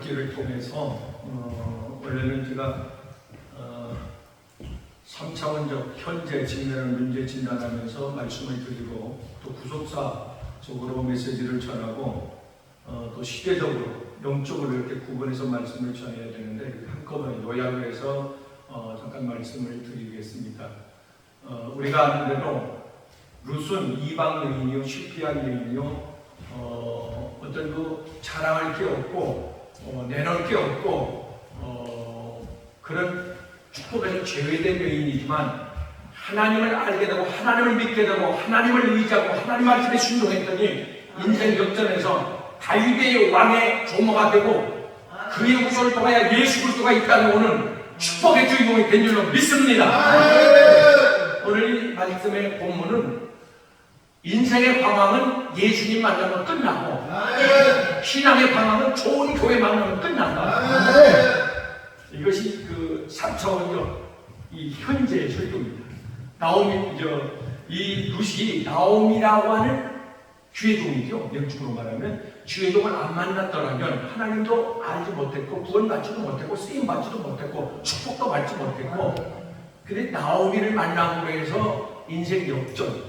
읽기를 통해서 원래는 제가 3차원적 현재 직면을 문제 진단하면서 말씀을 드리고 또 구속사적으로 메시지를 전하고 또 시대적으로 영적으로 이렇게 구분해서 말씀을 전해야 되는데 한꺼번에 요약을 해서 잠깐 말씀을 드리겠습니다. 우리가 아는 대로 룻은 이방 여인이요 실패한 여인이요 어떤 그 자랑할 게 없고 내놓을 게 없고 그런 축복에서 제외된 여인이지만 하나님을 알게 되고 하나님을 믿게 되고 하나님을 의지하고 하나님 말씀에 순종했더니 인생 역전에서 다윗의 왕의 조모가 되고 그의 후손을 통하여 예수 그리스도가 이 땅에 오는 축복의 주인공이 된 줄로 믿습니다. 오늘 이 말씀의 본문은 인생의 방황은 예수님 만나면 끝나고 신앙의 방황은 좋은 교회 만나면 끝난다. 이것이 그 3차원적 이 현재의 설교입니다. 이 룻이 나오미라고 하는 주의종이죠. 영적으로 말하면 주의종을 안 만났더라면 하나님도 알지 못했고 구원받지도 못했고 쓰임받지도 못했고 축복도 받지 못했고 근데 나오미를 만남으로 해서 인생 역전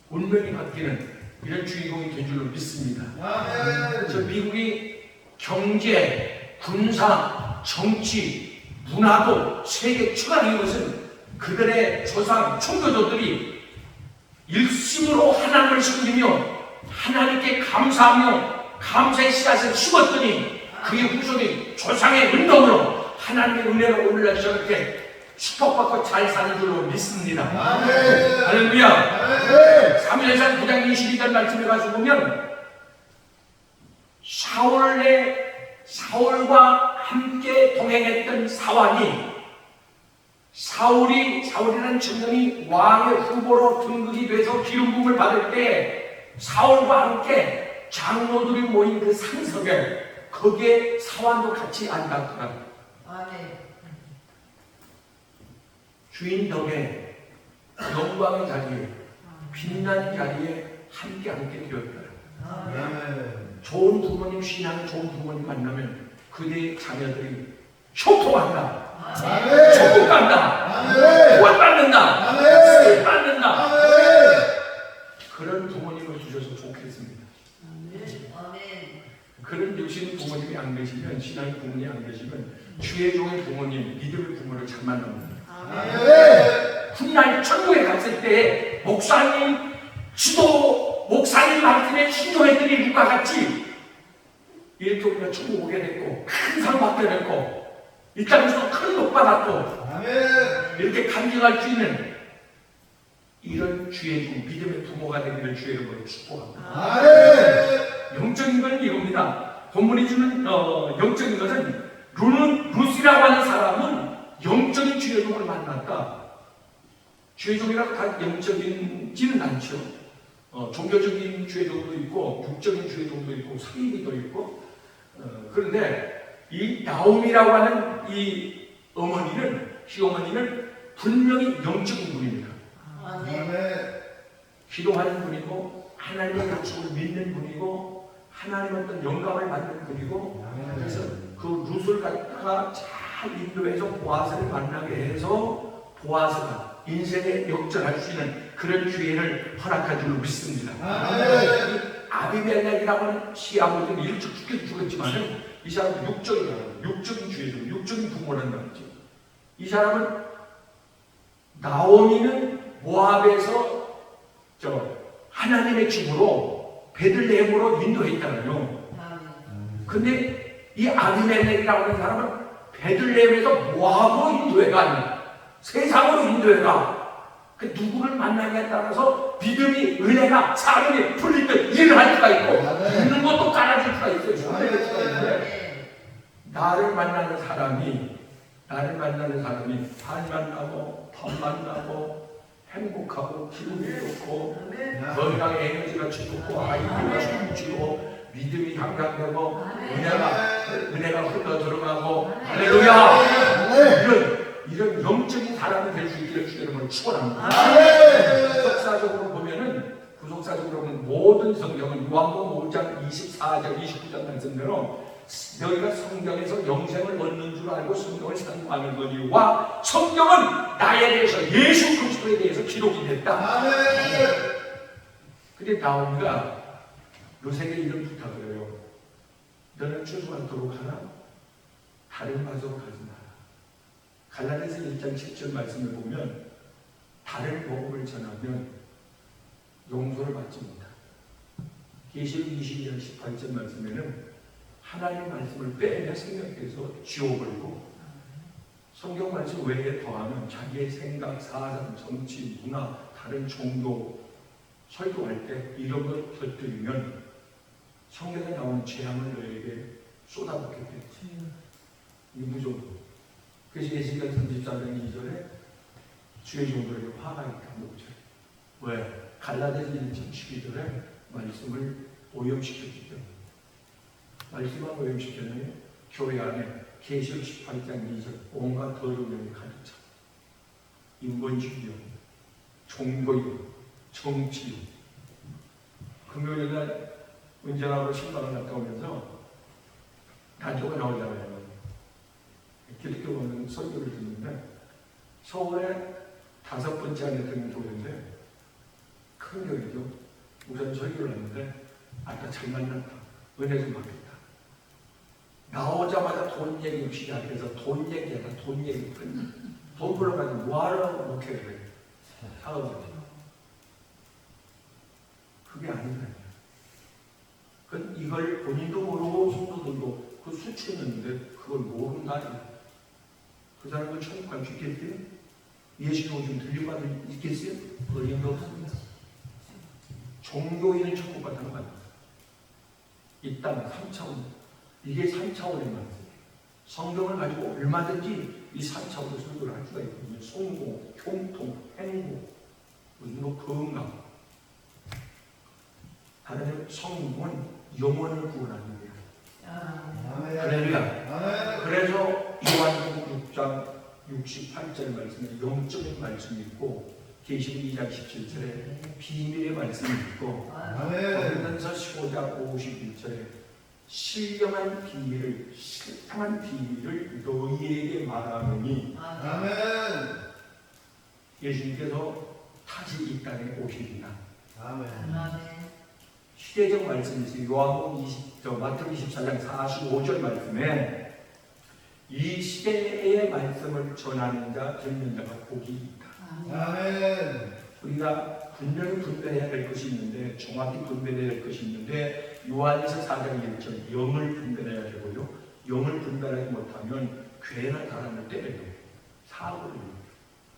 운명이 바뀌는 이런 주인공이 된 줄로 믿습니다. 그래서 미국이 경제, 군사, 정치, 문화도 세계 최강인 것은 그들의 조상, 총교조들이 일심으로 하나님을 섬기며 하나님께 감사하며 감사의 씨앗을 심었더니 그의 후손이 조상의 운동으로 하나님의 은혜로 오늘날 저렇게 축복받고 잘 사는 줄로 믿습니다. 할렐루야. 사무엘상 9장 22절 말씀에 가서 보면 사울과 함께 동행했던 사환이 사울이라는 청년이 왕의 후보로 등극이 돼서 기름 부음을 받을 때 사울과 함께 장로들이 모인 그 상석에 거기에 사환도 같이 앉았더라. 주인 덕에 영광의 자리에 빛나는 자리에 함께 되었더라. 좋은 부모님 신앙이 좋은 부모님 만나면 그대의 자녀들이 효통한다. 축복받는다. 구원받는다. 쓰임받는다. 그런 부모님을 주셔서 좋겠습니다. 그런 육신 부모님이 안 계시면 신앙의 부모님이 안 계시면 주의 종의 부모님 믿음의 부모를 잘 만납니다. 훗날 천국에 갔을 때 목사님 말씀에 순종했더니 누가 같이 이렇게 우리가 천국 오게 됐고 큰 상 받게 됐고 이 땅에서 큰 복 받았고 이렇게 간증할 수 있는 이런 주의 종 믿음의 부모가 되기를 주의 이름으로 축복합니다. 영적인 건 이겁니다. 본문이 주는 영적인 것은 룻이라고 하는 사람은 영적인 주의 종을 만났다. 주의 종이라고 다 영적인지는 않죠. 종교적인 주의 종도 있고 육적인 주의 종도 있고 사이비도 있고 그런데 이 나오미라고 하는 이 시어머니는 분명히 영적인 분입니다. 기도하는 분이고 하나님의 약속을 믿는 분이고 하나님의 어떤 영감을 받는 분이고 그래서 그 룻을 갖다가 잘 인도해서 보아스를 만나게 해서 보아스가 인생에 역전할 수 있는 그런 기회를 허락할 줄로 믿습니다. 아비멜렉이라고 하는 시아버지는 일찍 죽겠지만 이 사람은 육적인 주의죠. 육적인 부모라는 말이죠. 이 사람은 나오미는 모압에서 하나님의 집으로 베들레헴으로 인도했잖아요. 근데 이 아비멜렉이라고 하는 사람은 베들레헴에서 모압으로 인도해가 아니라 세상으로 인도해가 그 누구를 만나냐에 따라서 믿음이 은혜가 사람이 풀릴 때 일을 할 수가 있고 있는 것도 깔아줄 수가 있어요. 손해낼 수가 있는데 나를 만나는 사람이 발 만나고 덤 만나고 행복하고 기분이 좋고 건강에 에너지가 좋고 아이들과 숨지고 믿음이 향상되고 은혜가 흘러 들어가고 할렐루야 이런 영적인 사람이 될 수 있기를 주님을 축원합니다. 구속사적으로 보면 모든 성경은 요한복음 5장 24절 29절 말씀대로 너희가 성경에서 영생을 얻는 줄 알고 성경을 상고하는 거니와 성경은 나에 대해서 예수 그리스도에 대해서 기록이 됐다. 아멘. 근데 나오니까 요셉에게 이런 부탁을 해요. 너는 추수하도록 하나? 다른 맛으로 가지 마라. 갈라디아서 1장 10절 말씀을 보면 다른 복음을 전하면 용서를 받지 못한다. 계시록 22장 18절 말씀에는 하나님의 말씀을 빼내 생각해서 지워버리고 성경 말씀 외에 더하면 자기의 생각, 사상, 정치, 문화, 다른 종교 설교할 때 이런 걸 곁들이면 성경에 나오는 재앙을 너에게 쏟아붓게 되지. 이 무조건. 그래서 예수가 34장 2절에 주의 종들에게 화가 있다. 목적. 왜? 갈라디아서 1장 12절에 말씀을 오염시켰기 때문에. 말씀을 오염시켰는데 교회 안에 계시록 18장 2절 온갖 더러운 영이 가득 차. 인본주의요, 종교요, 정치요. 금요일날 운전하고 신방을 갔다 오면서 라디오가 나오잖아요. 기독교 보는 설교를 듣는데 서울에 5번째 안에 드는 교회인데 큰 교회죠. 우선 설교를 했는데 아까 잘 만났다. 은혜 좀 받겠다. 나오자마자 돈 얘기 시작해서 돈 얘기하다 돈 얘기 돈 벌어가지고 뭐하러 목회를 해. 사업을. 그게 아니다. 이걸 본인도 모르고 성도들도 그 수치했는데 그걸 모른다. 그 사람은 천국 갈 수 있겠어요? 예수님 오시면 들림받을 있겠어요? 어림도 없습니다. 종교인은 천국 가는 거 아닙니다. 이 땅 3차원. 이게 3차원의 말씀이에요. 성경을 가지고 얼마든지 이 3차원의 설교를 할 수가 있거든요. 성공, 형통, 행복, 뭐 건강. 다른 성공은 영혼을 구원하는 거예요. 할렐루야. 그래서 요한복음 6장 68절 말씀에 영적인 말씀이 있고 계시록 2장 17절에 비밀의 말씀이 있고 고린도전서 15장 51절에 신령한 비밀을 실상한 비밀을 너희에게 말하노니 아멘. 예수님께서 다시 이 땅에 오시리라. 아멘. 시대적 말씀이 있어요. 요한복음 마태복음 24장 45절 말씀에 이 시대의 말씀을 전하는 자, 듣는 자가 복이 있다. 아멘. 우리가 분명히 분별해야 될 것이 있는데, 정확히 분별해야 될 것이 있는데, 요한에서 4장 1절 영을 분별해야 되고요. 영을 분별하지 못하면 괴나 사람을 때려요. 사고를 해요.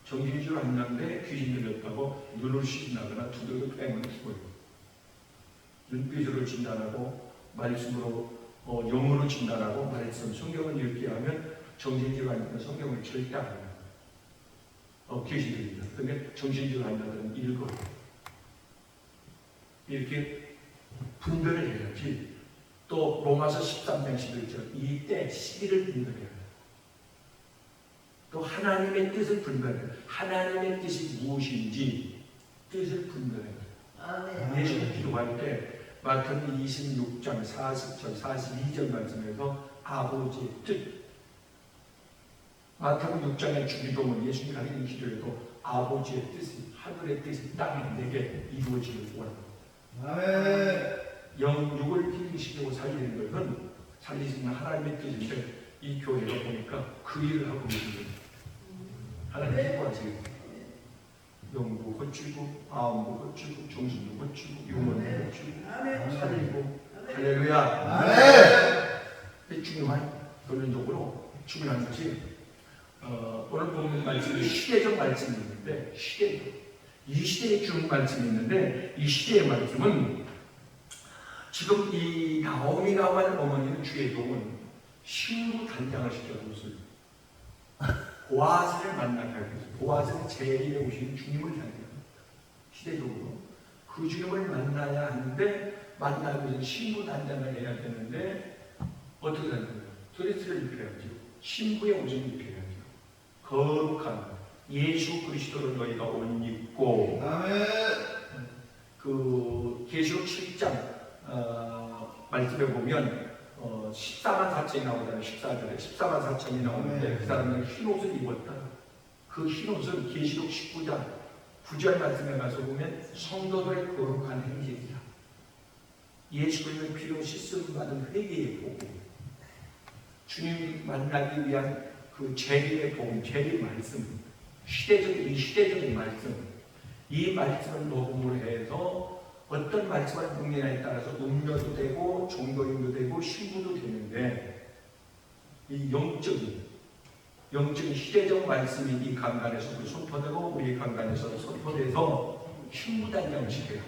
정신줄 안 나는데 귀신 들렸다고 눈을 씻나거나 두들겨 뺑을 치고요. 눈빛으로 진단하고 말씀으로 영으로 진단하고 말씀 성경을 읽게 하면 정신줄 안 나는 성경을 절대 안 해요. 귀신 들립니다. 그런데 정신줄 안 나는 읽어요. 이렇게 분별을 해야지. 또 로마서 13장 11절 이때 시기를 분별해야 돼요. 또 하나님의 뜻을 분별해요. 하나님의 뜻이 무엇인지 뜻을 분별해요. 예수님 기도할 때 마태복음 26장 40절 42절 말씀에서 아버지의 뜻, 마태복음 6장의 주기도문 예수님 가르치는 기도에도 아버지의 뜻이 하늘의 뜻이 땅에 내게 이루어지길 원합니다. 아멘. 영육을 힐링시키고 살리는 것은 살리시는 하나님의 뜻인데 이 교회가 보니까 그 일을 하고 있는 하나님 기뻐하시겠습니다. 영도 고치고 마음도 고치고 정신도 고치고 영혼도 고치고 살리고 할렐루야. 아멘. 중요한 결론적으로 중요한 것이 오늘 보는 말씀이 시대적 말씀이 있는데 이 시대에 주는 말씀이 있는데 이 시대의 말씀은 지금 이 나오미 나만 어머니는 주의 종은 신부 단장을 시켜줬어요. 보아스를 만나게 하기 위해서 보아스는 재림에 오신 주님을 단장합니다. 시대적으로 그 주님을 만나야 하는데 만나기 위해서 신부 단장을 해야 되는데 어떻게 단장해요? 드레스를 입혀야죠. 신부의 옷을 입혀야죠. 거룩한 예수 그리스도를 너희가 옷 입고 아멘. 그 계시록 7장 말씀에 보면 14만 4천이 나오잖아요. 14절에 14만 4천이 나오는데 그 사람은 흰 옷을 입었다. 그 흰 옷은 계시록 19장 9절 말씀에 가서 보면 성도들의 거룩한 행실이야. 예수 그리스도의 피로 씻음 받은 회개의 복음, 주님 만나기 위한 그 재림의 복음, 재림 말씀, 시대적인 말씀, 이 말씀을 녹음을 해서 어떤 말씀을 듣느냐에 따라서 음료도 되고 종교인도 되고 신부도 되는데, 이 영적인 시대적 말씀이 이 강단에서 선포되고 우리 강단에서 선포돼서 신부단장을 시켜요.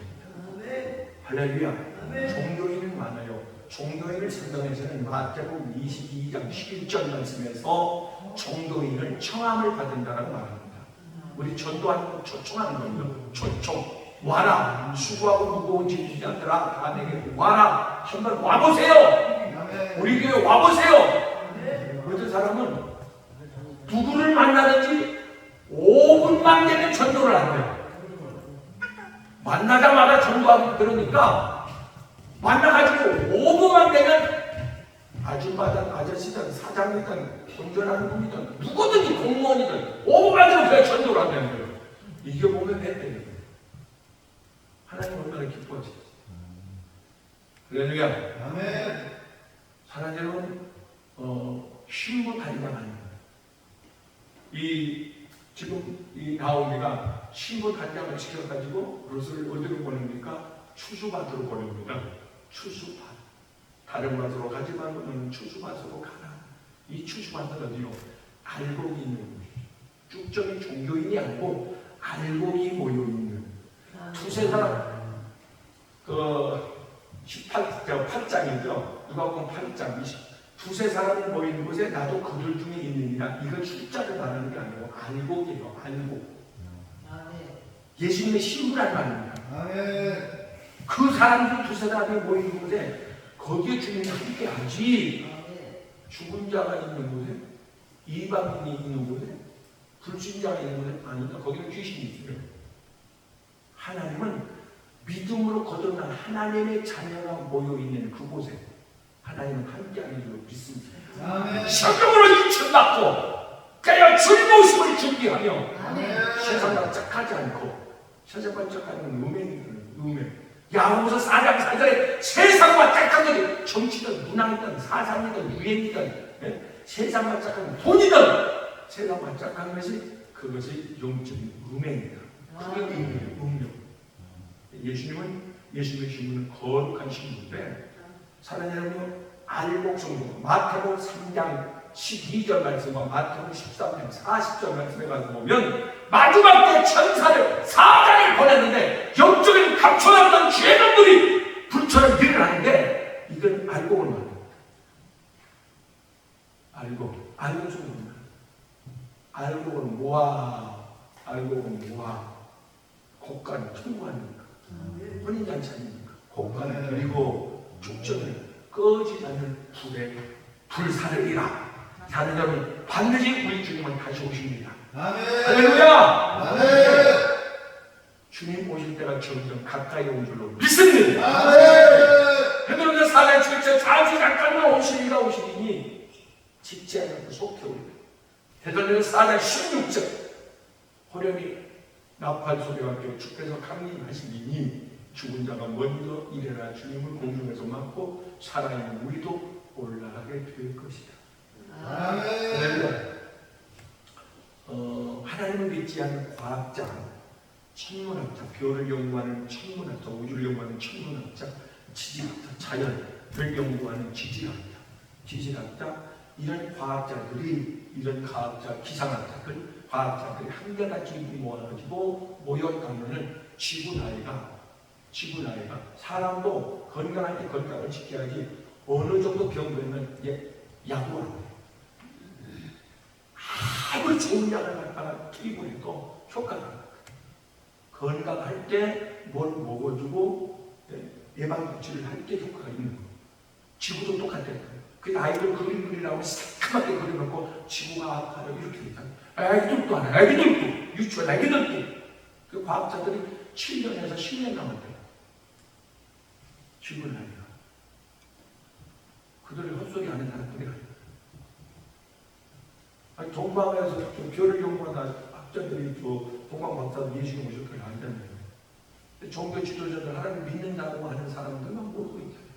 할렐루야. 종교인은 많아요. 종교인을 선정해서는 마태복음 22장 11절 말씀에서 종교인을 청함을 받는다라고 말합니다. 우리 전도하는 거 초청하는 겁니다. 초청. 와라. 수고하고 무거운 짐 지지 않더라. 다 내게 와라. 한번 와보세요. 우리 교회 와보세요. 어떤 사람은 누구를 만나든지 5분만 되면 전도를 한대요. 만나자마자 전도하고 그러니까 만나가지고 5분만 되면 아줌마든 아저씨든 사장이든 운전하는 분이든 누구든지 공무원이든 5분만 되면 그냥 전도를 한다는 거예요. 이게 보면 됐대요. 하나님 얼마나 기뻐하지. 할렐루야. 아멘. 사랑하는 여러분, 신부 단장하는 지금 이 나오미가 신부 단장을 시켜가지고 롯을 어디로 보냅니까? 추수밭으로 보냅니다. 추수밭. 다른 밭으로 가지만 너는 추수밭으로 가라. 이 추수밭은 어디로? 알곡이 있는 곳이죠. 쭉정이 종교인이 아니고 알곡이 모여있는 두세 사람, 8장이죠. 누가복음 8장 20. 두세 사람이 모이는 곳에 나도 그들 중에 있느니라. 이건 숫자를 말하는 게 아니고 알곡이에요. 알곡. 예수님의 신부란 말입니다. 아멘. 그 사람들 두세 사람이 모이는 곳에 거기에 주님이 함께하지. 죽은 자가 있는 곳에, 이방인이 있는 곳에, 불신자가 있는 곳에 아니다. 거기는 귀신이 있어요. 하나님은 믿음으로 거듭난 하나님의 자녀가 모여있는 그곳에 하나님은 함께하는 줄 믿습니다. 아멘. 성령으로 인천받고 그야 주님 모습을 준비하며 아멘. 세상과 짝하지 않고 세상과 짝하는 음행. 야고보서 4장 4절에 세상과 짝한 것이 정치든 문화이든 사상이든 유행이든 세상과 짝한 돈이든 세상과 짝한 것이 그것이 영적인 음행이다. 그게 음료. 예수님의 신부는 거룩한 신부인데, 사랑하는 여러분, 알곡 성도 마태복음 3장 12절 말씀과 마태복음 13장 40절 말씀에 가서 보면 마지막 때 천사를 사자를 보냈는데 영적인 감춰놨던 죄놈들이 불처럼 일어나는데, 이건 알곡을 말합니다. 알곡 성도입니다. 알곡은 알곡은 곡간을 통과합니까? 혼인잔치 아닙니까? 곡간을 드리고 죽전을 꺼지지 않는 불사르리라. 사는 여러분, 반드시 우리 주님은 다시 오십니다. 아멘. 할렐루야. 아멘. 주님 오실 때가 점점 가까이 온 줄로 믿습니다. 아멘. 베드로전 4장 7절 아주 가까이 오시리니 짓지 않고 속해 오리라. 베드로전 4장 16절 호련히 나팔 소리와 함께 주께서 강림하시리니 죽은 자가 먼저 일어나 주님을 공중에서 맞고 살아있는 우리도 올라가게 될 것이다. 아멘. 하나님을 믿지 않는 과학자, 천문학자, 별을 연구하는 천문학자, 우주를 연구하는 천문학자, 지질학자, 자연을 연구하는 지질학자, 이런 과학자들이, 이런 과학자, 기상학자들, 과학자들이 한결같이 모아가지고 모여가면은 지구 나이가 사람도 건강할 때 건강을 지켜야지 어느 정도 병들면 약을 안 해. 아무리 좋은 약을 갖다가 끼고 해도 효과가 안 나. 건강할 때 뭘 먹어주고 예방조치를 할 때 효과가 있는 거예요. 지구도 똑같아요. 그 아이들 그림 그리라고 새까맣게 그려놓고 지구가 아파요 이렇게 있잖아요. 애기들도 안 해. 애기들도 유치원 애기들도. 그 과학자들이 7년에서 10년 남았대요. 지구 나이가. 그들이 헛소리 하는 사람들이 아니에요. 아니, 동방에서 저 별을 연구하는 학자들이 동방 박사도 예수님 오셨다고 하잖아요. 종교 지도자들 하나님 믿는다고 하는 사람들만 모르고 있잖아요.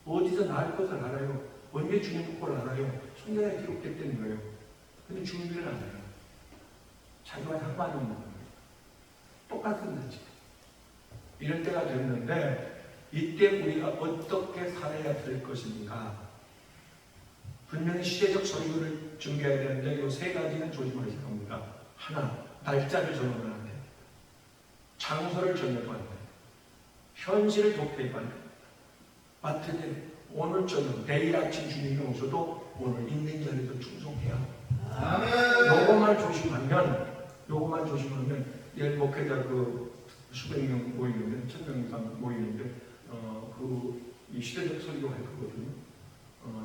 어디서 날 것을 알아요? 언제 주님 걸 알아요? 성경에 기록됐다는 거예요. 근데 준비를 안 해요. 자기와 상관없는 거예요. 똑같은 거지. 이럴 때가 됐는데 이때 우리가 어떻게 살아야 될 것인가? 분명히 시대적 설교를 준비해야 되는데 이 세 가지는 조심하셔야 합니다. 하나, 날짜를 정하면 안 돼요. 장소를 정해도 안 돼요. 현실을 도피해도 안 돼요. 마트는 오늘 저녁, 내일 아침 주님이 오셔도 오늘 있는 자리에서 충성해야 합니다. 아멘. 요것만 조심하면 내일 목회자 수백 명 모이는데, 1000명 이상 모이는데, 이 시대적 설교가 할 거거든요.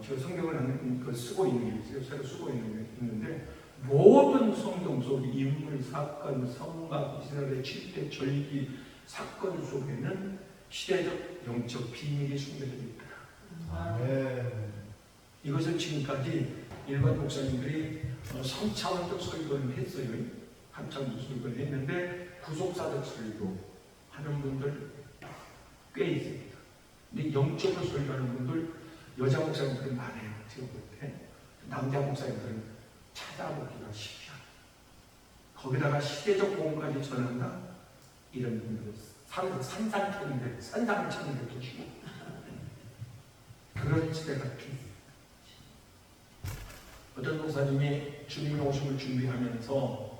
제가 성경을 쓰고 있는 게 있어요. 새로 쓰고 있는 게 있는데, 모든 성경 속 인물, 사건, 성막, 이스라엘의 7대 절기 사건 속에는 시대적 영적 비밀이 숨겨져 있다. 아멘. 이것을 지금까지 일반 목사님들이 3차원적 설교를 했어요. 한참 설교를 했는데 구속사적 설교 하는 분들 꽤 있습니다. 근데 영적으로 설교하는 분들 여자 목사님들은 많아요. 제가 볼 때. 남자 목사님들은 찾아보기가 쉽지 않아요. 거기다가 시대적 복음까지 전한다? 이런 분들은 산상을 찾는 것도 쉬워. 그런 시대가 필요해요. 어떤 목사님이 주님의 오심을 준비하면서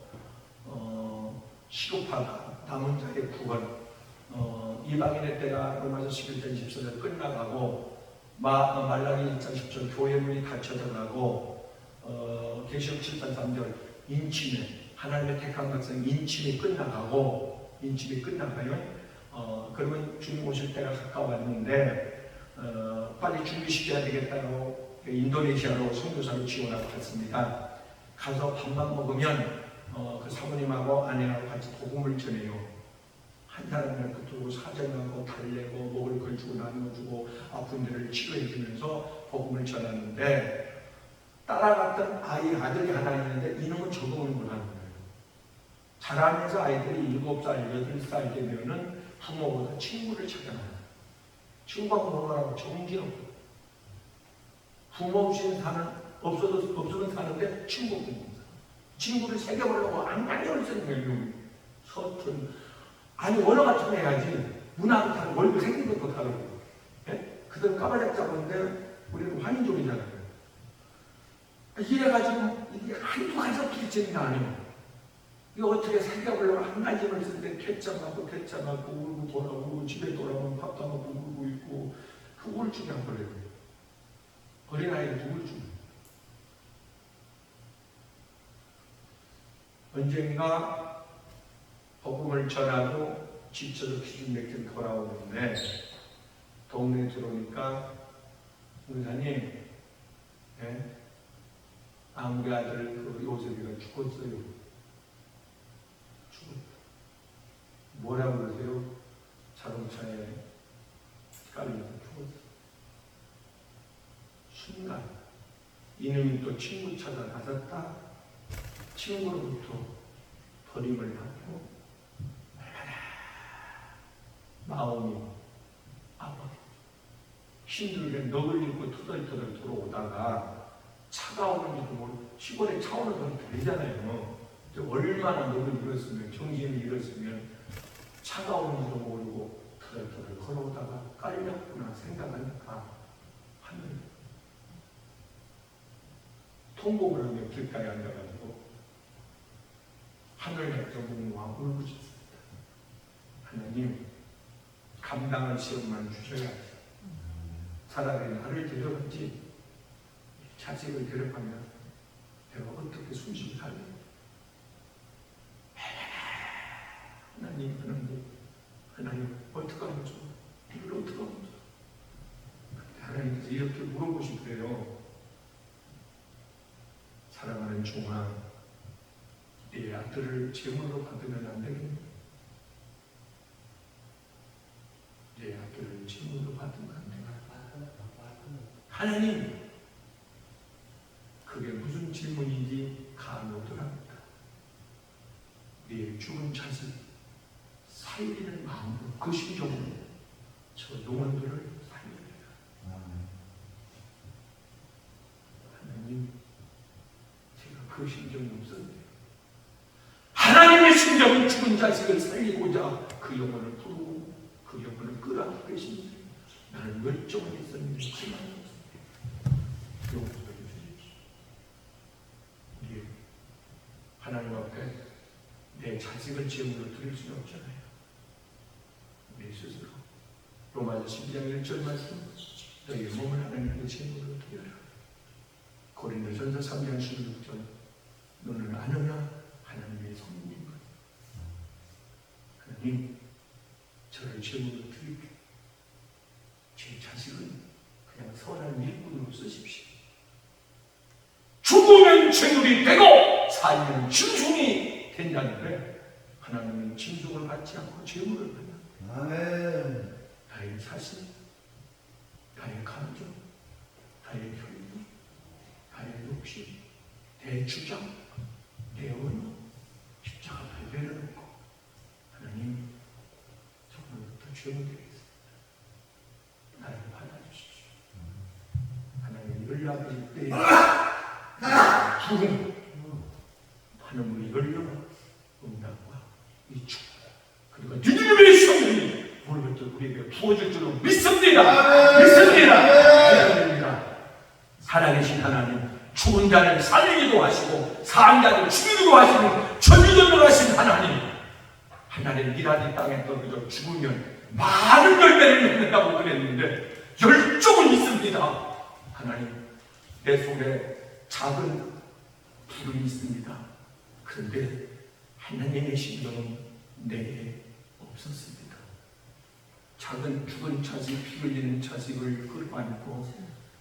시급하다, 남은 자의 구원, 이방인의 때가 로마서 11장 14절 끝나가고 말라기 1장 10절 교회 문이 닫혀져가고 계시록 7장 3절 인침에 하나님의 택한 백성 인침이 끝나가고 인침이 끝나가요. 그러면 주님 오실 때가 가까웠는데 빨리 준비시켜야 되겠다고 인도네시아로 선교사로 지원하고 갔습니다. 가서 밥만 먹으면 그 사모님하고 아내하고 같이 복음을 전해요. 한 사람을 붙들고 사정하고 달래고 먹을 걸 주고 나눠주고 아픈 데를 치료해주면서 복음을 전하는데 따라갔던 아들이 하나 있는데 이놈은 적응을 못하는 거예요. 자라면서 아이들이 7살, 8살 되면은 부모보다 친구를 찾아가요. 친구가 뭐라고 정신없고 부모 없이는 없어도 사는데 친구를 새겨보려고 안간힘을 쓰는 거예요. 서툰 아니 언어 같은 거 해야지 문화도 다르고 얼굴 생긴 것도 다르고 그들은 까마잡 잡았는데 우리는 환인족이잖아요. 이래가지고 이게 한두 가지가 부딪히는 게 아니에요. 이거 어떻게 새겨보려고 안간힘을 쓰는데 퇴짜하고 울고 돌아오고 집에 돌아오면 밥도 안 먹고 울고 있고 그 우울증이 안 걸려요. 어린아이들 우울증. 언젠가 복음을 전하고 지쳐서 기진맥진 돌아오는데 동네에 들어오니까 의사님 아무리 아들 요셉이가 죽었어요. 죽었다. 뭐라고 그러세요? 자동차에 깔려서 죽었어. 순간 이놈이 또 친구 찾아 나섰다. 친구로부터 버림을 받고 얼마나 마음이 아파 힘들게 넋을 잃고 터덜터덜 들어오다가 차가 오는지도 모르고 시골에 차 오는 소리 들리잖아요. 얼마나 넋을 잃었으면 정신을 잃었으면 차가 오는지도 모르고 터덜터덜 걸어오다가 깔렸구나 생각하니까 하늘 통곡을 하며 길가에 앉아가지고 하늘에 정부와 울부짖습니다. 하나님 감당할 시험만 주셔야지. 차라리 나를 데려갔지 자식을 데려가면 내가 어떻게 숨쉬고 살래? 하나님 어떻게 하면 좋아? 이걸 어떻게 하면 좋아? 하나님께서 이렇게 물어보시더래요. 사랑하는 종아, 네 아들을 제물로 받으면 안 되겠니? 네 아들을 제물로 받으면 안 되겠니? 하나님, 그게 무슨 질문인지 감이 오더랍니다. 네 죽은 자식 살리는 마음으로 그 심정으로 저 영혼들을 살려내라. 하나님, 제가 그 심정이 없었는데 하나님의 심정은 죽은 자식을 살리고자 그 영혼을 부르고 그 영혼을 끌어안고 계십니다. 나는 멸종을 했었는데 희망이 없습니다. 영혼을 주십시오. 예. 하나님 앞에 내 자식을 제물로 드릴 수는 없잖아요. 우리 스스로 로마서 12장 1절 말씀, 너희 몸을 하나님께 제물로 드려라. 고린도전서 3장 16절, 너는 아느냐 하나님의 성민인 것. 하나님, 저를 제물로 드릴게. 제 자식은 그냥 선한 일꾼으로 쓰십시오. 죽으면 제물이 되고 살면 짐승이 된다는데 하나님은 짐승을 받지 않고 제물을 받는다. 아멘. 나의 사실, 나의 감정, 나의 혈육, 나의 욕심, 내 주장, 내 언어, 십자가 발배해놓고 하나님, 저번부터 죄물되겠습니다. 나를 받아주십시오. 하나님 연락일 때 죽음, 하나님의 연락, 응답과 이 축복, 그리고 니느웨의 성령이 오늘부터 우리에게 부어질 줄로 믿습니다. 믿습니다. 살아계신 하나님, 죽은 자를 살리기도 하시고 산 자를 죽이기도 하시는 전지전능하신 하나님, 하나님 이란 땅에 떨어져 죽으면 많은 열매를 맺는다고 그랬는데 열정은 있습니다. 하나님, 내 속에 작은 불이 있습니다. 그런데 하나님의 심정은 내게 없었습니다. 작은 죽은 자식, 피 흘리는 자식을 끌어안고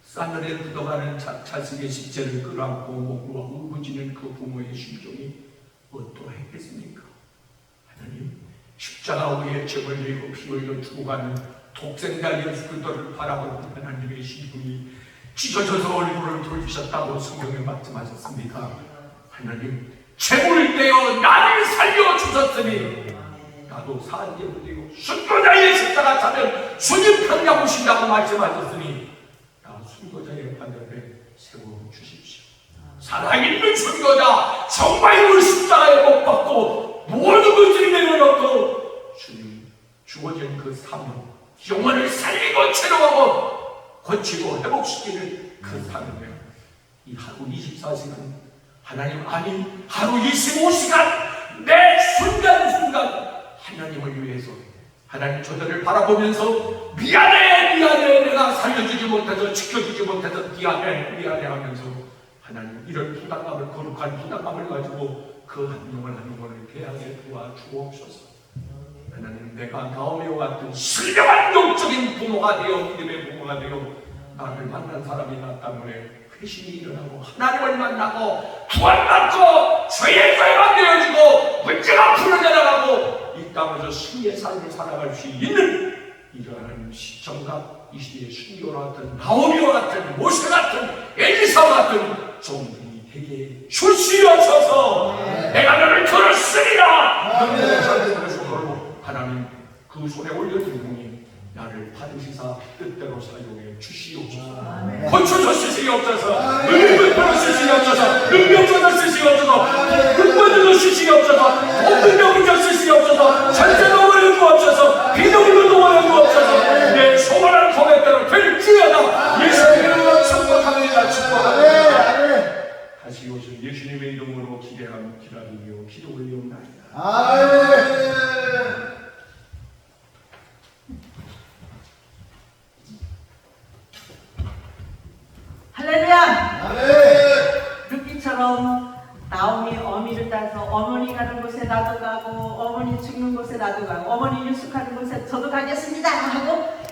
싸늘에 묻어가는 자식의 십자를 끌어안고 목과 울부짖는 그 부모의 심정이 어떠했겠습니까? 하나님, 십자가 위에 죄를 지고 피 흘려 죽어가는 독생자 예수 그리스도를 바라보는 하나님의 심정이 찢어져서 얼굴을 돌리셨다고 성경에 말씀하셨습니다. 하나님, 제물을 떼어 나를 살려주셨으니 나도 사한제물 되고 순교자의 십자가 차면 주님 편리하고 오신다고 말씀하셨으니 나 순교자의 반열에 세워주십시오. 살아있는 순교자, 정말로 십자가에 못 박고 모든 것을 내려놓고 주님 주어진 그 삶을 영혼을 살리고 치료하고 고치고 회복시키는 그 삶을 이 하루 24시간 하나님, 아니 하루 25시간 매 순간순간 하나님을 위해서 하나님 저들을 바라보면서 미안해 내가 살려주지 못해서 지켜주지 못해서 미안해 하면서 하나님 이런 부담감을, 거룩한 부담감을 가지고 그 한 영혼을 대하게 도와주옵소서. 하나님, 내가 나오미와 같은 신령한 영적인 부모가 되어 믿음의 부모가 되어 나를 만난 사람이 나 때문에 회심이 일어나고 하나님을 만나고 구원받고 죄의 죄가 되어지고 문제가 풀어져나가고 이 땅에서 승리의 삶을 살아갈 수 있는 이러한 시청각 이 시대의 순교와 같은 나오미와 같은 모세 같은 엘리사와 같은 종들이 되게 주시옵소서. 내가 너를 들었으리라. 하나님, 그 손에 올려진 분이 나를 받으시사 뜻대로 사용해 주시옵소서. 고쳐서 쓰시옵소서. 능력으로 쓰시옵소서. 능력으로 쓰시옵소서. 흑번으로 쓰시옵소서. 없는 쓰시옵소서. 전쟁으로 주옵소서. 비동으로 도와주옵소서. 내 소원한 고백대로 될지어다. 예수 이름으로 축복합니다. 축복합니다. 다시 오실 예수님의 이름으로 기다리며 기도 올리옵나이다. 아멘. 할렐루야! 아멘. 룻기처럼 나오미 어미를 따서 어머니 가는 곳에 나도 가고 어머니 죽는 곳에 나도 가고 어머니 유숙하는 곳에 저도 가겠습니다 하고